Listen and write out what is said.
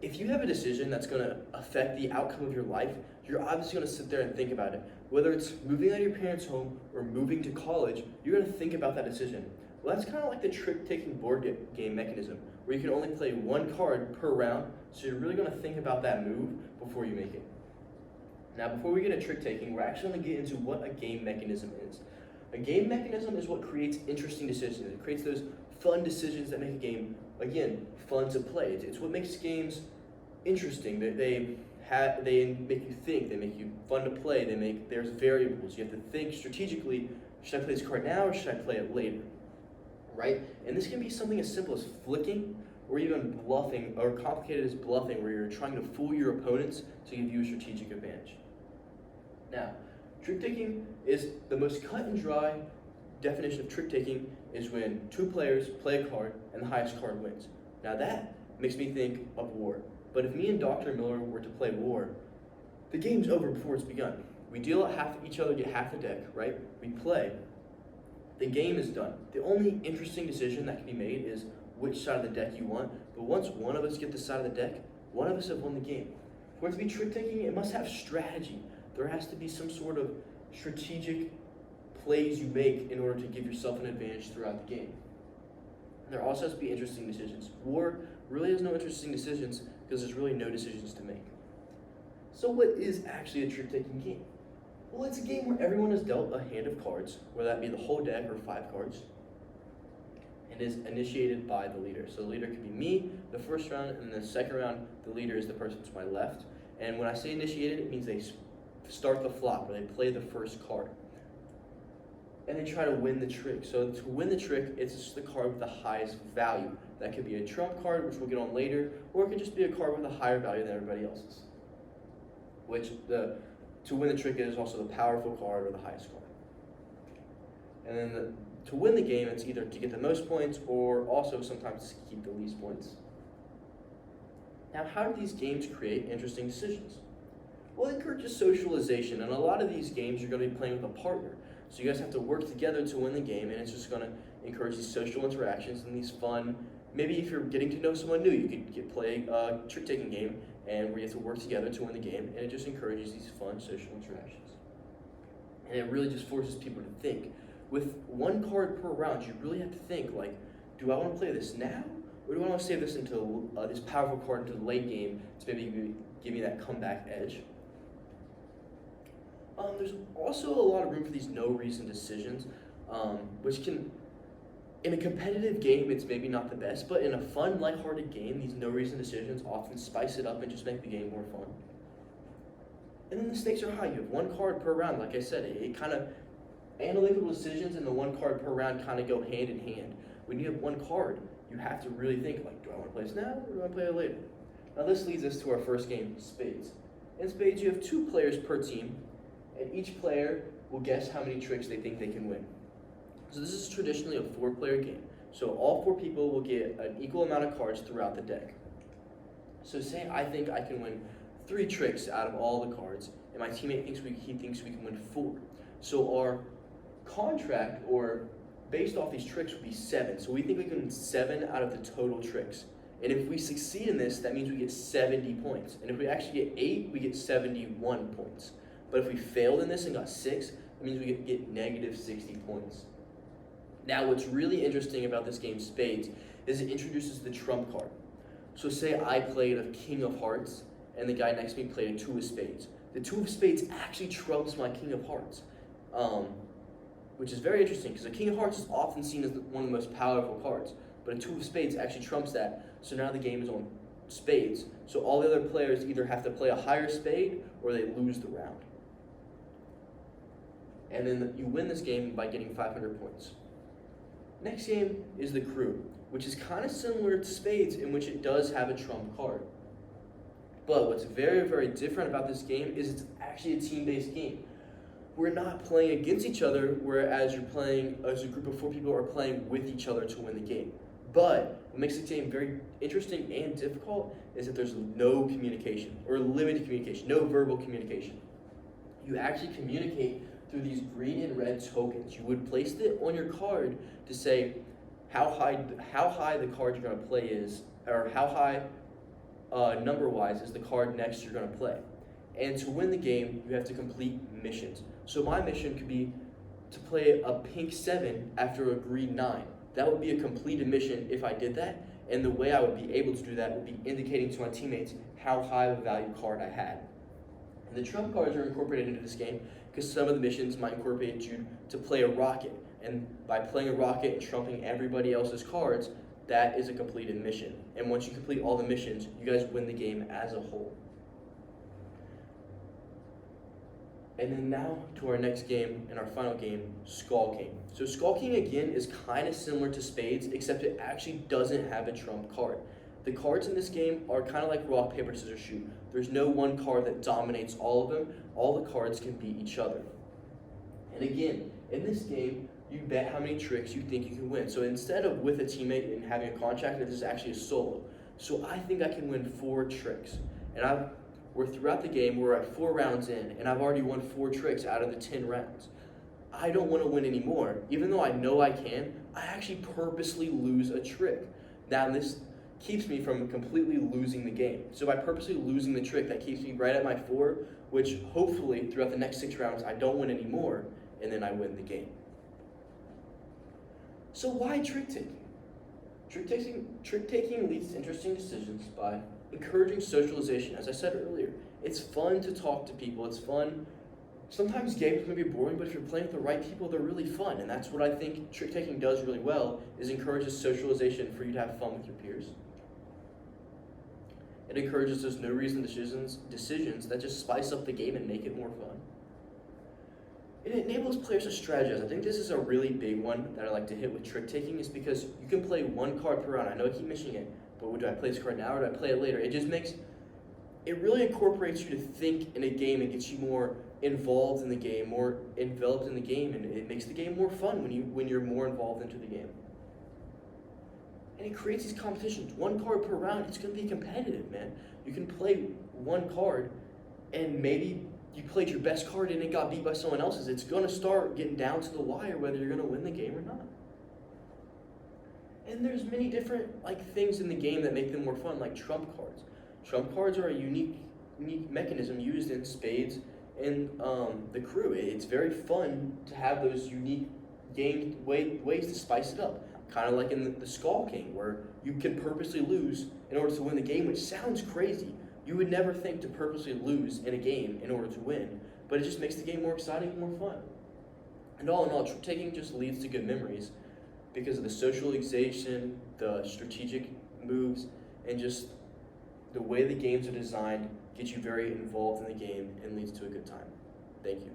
if you have a decision that's going to affect the outcome of your life, you're obviously going to sit there and think about it. Whether it's moving out of your parents' home or moving to college, you're going to think about that decision. Well, that's kind of like the trick-taking board game mechanism, where you can only play one card per round, so you're really going to think about that move before you make it. Now, before we get into trick-taking, we're actually going to get into what a game mechanism is. A game mechanism is what creates interesting decisions. It creates those fun decisions that make a game, again, fun to play. It's what makes games interesting. They make you think. They make you fun to play. There's variables. You have to think strategically. Should I play this card now or should I play it later? Right? And this can be something as simple as flicking, or even bluffing, or complicated as bluffing, where you're trying to fool your opponents to give you a strategic advantage. Now, trick-taking is the most cut and dry definition of trick-taking is when two players play a card and the highest card wins. Now that makes me think of war. But if me and Dr. Miller were to play war, the game's over before it's begun. We deal out half, each other get half the deck, right? We play. The game is done. The only interesting decision that can be made is which side of the deck you want. But once one of us get the side of the deck, one of us have won the game. For it to be trick-taking, it must have strategy. There has to be some sort of strategic plays you make in order to give yourself an advantage throughout the game. And there also has to be interesting decisions. War really has no interesting decisions because there's really no decisions to make. So what is actually a trick-taking game? Well, it's a game where everyone is dealt a hand of cards, whether that be the whole deck or 5 cards, and is initiated by the leader. So the leader could be me the first round, and the second round, the leader is the person to my left. And when I say initiated, it means they start the flop, or they play the first card. And they try to win the trick. So to win the trick, it's just the card with the highest value. That could be a trump card, which we'll get on later, or it could just be a card with a higher value than everybody else's. To win the trick, it is also the powerful card or the highest card. And then to win the game, it's either to get the most points or also sometimes to keep the least points. Now, how do these games create interesting decisions? Well, it encourages socialization, and a lot of these games you're going to be playing with a partner. So you guys have to work together to win the game, and it's just going to encourage these social interactions and these fun. Maybe if you're getting to know someone new, you could play a trick-taking game, and where you have to work together to win the game, and it just encourages these fun social interactions. And it really just forces people to think. With one card per round, you really have to think, like, do I want to play this now, or do I want to save this until this powerful card into the late game to maybe give me that comeback edge? There's also a lot of room for these no-reason decisions, which can, in a competitive game, it's maybe not the best, but in a fun, lighthearted game, these no-reason decisions often spice it up and just make the game more fun. And then the stakes are high. You have one card per round. Like I said, it kind of, analytical decisions and the one card per round kind of go hand in hand. When you have one card, you have to really think, like, do I want to play this now or do I want to play it later? Now this leads us to our first game, Spades. In Spades, you have 2 players per team, and each player will guess how many tricks they think they can win. So this is traditionally a 4-player game. So all 4 people will get an equal amount of cards throughout the deck. So say I think I can win 3 tricks out of all the cards, and my teammate thinks he thinks we can win 4. So our contract, or based off these tricks, would be 7. So we think we can win 7 out of the total tricks. And if we succeed in this, that means we get 70 points. And if we actually get 8, we get 71 points. But if we failed in this and got 6, it means we get negative 60 points. Now, what's really interesting about this game, Spades, is it introduces the trump card. So say I played a King of Hearts, and the guy next to me played a 2 of Spades. The 2 of Spades actually trumps my King of Hearts, which is very interesting, because a King of Hearts is often seen as one of the most powerful cards, but a 2 of Spades actually trumps that, so now the game is on Spades. So all the other players either have to play a higher spade, or they lose the round. And then you win this game by getting 500 points. Next game is the Crew, which is kind of similar to Spades in which it does have a trump card. But what's very, very different about this game is it's actually a team-based game. We're not playing against each other, whereas you're playing as a group of 4 people are playing with each other to win the game. But what makes the game very interesting and difficult is that there's no communication, or limited communication, no verbal communication. You actually communicate through these green and red tokens. You would place it on your card to say how high the card you're going to play is, or how high number-wise is the card next you're going to play. And to win the game, you have to complete missions. So my mission could be to play a pink 7 after a green 9. That would be a completed mission if I did that, and the way I would be able to do that would be indicating to my teammates how high of a value card I had. And the trump cards are incorporated into this game because some of the missions might incorporate you to play a rocket, and by playing a rocket and trumping everybody else's cards, that is a completed mission. And once you complete all the missions, you guys win the game as a whole. And then now to our next game and our final game, Skull King. So Skull King again is kind of similar to Spades, except it actually doesn't have a trump card. The cards in this game are kind of like rock, paper, scissors, shoot. There's no one card that dominates all of them. All the cards can beat each other. And again, in this game, you bet how many tricks you think you can win. So instead of with a teammate and having a contract, this is actually a solo. So I think I can win 4 tricks. And we're throughout the game, we're at 4 rounds in, and I've already won 4 tricks out of the 10 rounds. I don't want to win anymore. Even though I know I can, I actually purposely lose a trick. Now this keeps me from completely losing the game. So by purposely losing the trick, that keeps me right at my 4, which hopefully throughout the next 6 rounds, I don't win anymore, and then I win the game. So why trick taking? Trick taking leads to interesting decisions by encouraging socialization. As I said earlier, it's fun to talk to people. It's fun. Sometimes games may be boring, but if you're playing with the right people, they're really fun. And that's what I think trick taking does really well, is encourages socialization for you to have fun with your peers. It encourages those no reason decisions that just spice up the game and make it more fun. It enables players to strategize. I think this is a really big one that I like to hit with trick taking, is because you can play 1 card per round. I know I keep mentioning it, but do I play this card now or do I play it later? It really incorporates you to think in a game and gets you more involved in the game, more enveloped in the game, and it makes the game more fun when you're more involved into the game. And it creates these competitions. 1 card per round, it's going to be competitive, man. You can play 1 card and maybe you played your best card and it got beat by someone else's. It's going to start getting down to the wire whether you're going to win the game or not. And there's many different things in the game that make them more fun, like trump cards. Trump cards are a unique mechanism used in Spades and the Crew. It's very fun to have those unique ways to spice it up. Kind of like in the Skull King, where you can purposely lose in order to win the game, which sounds crazy. You would never think to purposely lose in a game in order to win, but it just makes the game more exciting and more fun. And all in all, trick taking just leads to good memories because of the socialization, the strategic moves, and just the way the games are designed gets you very involved in the game and leads to a good time. Thank you.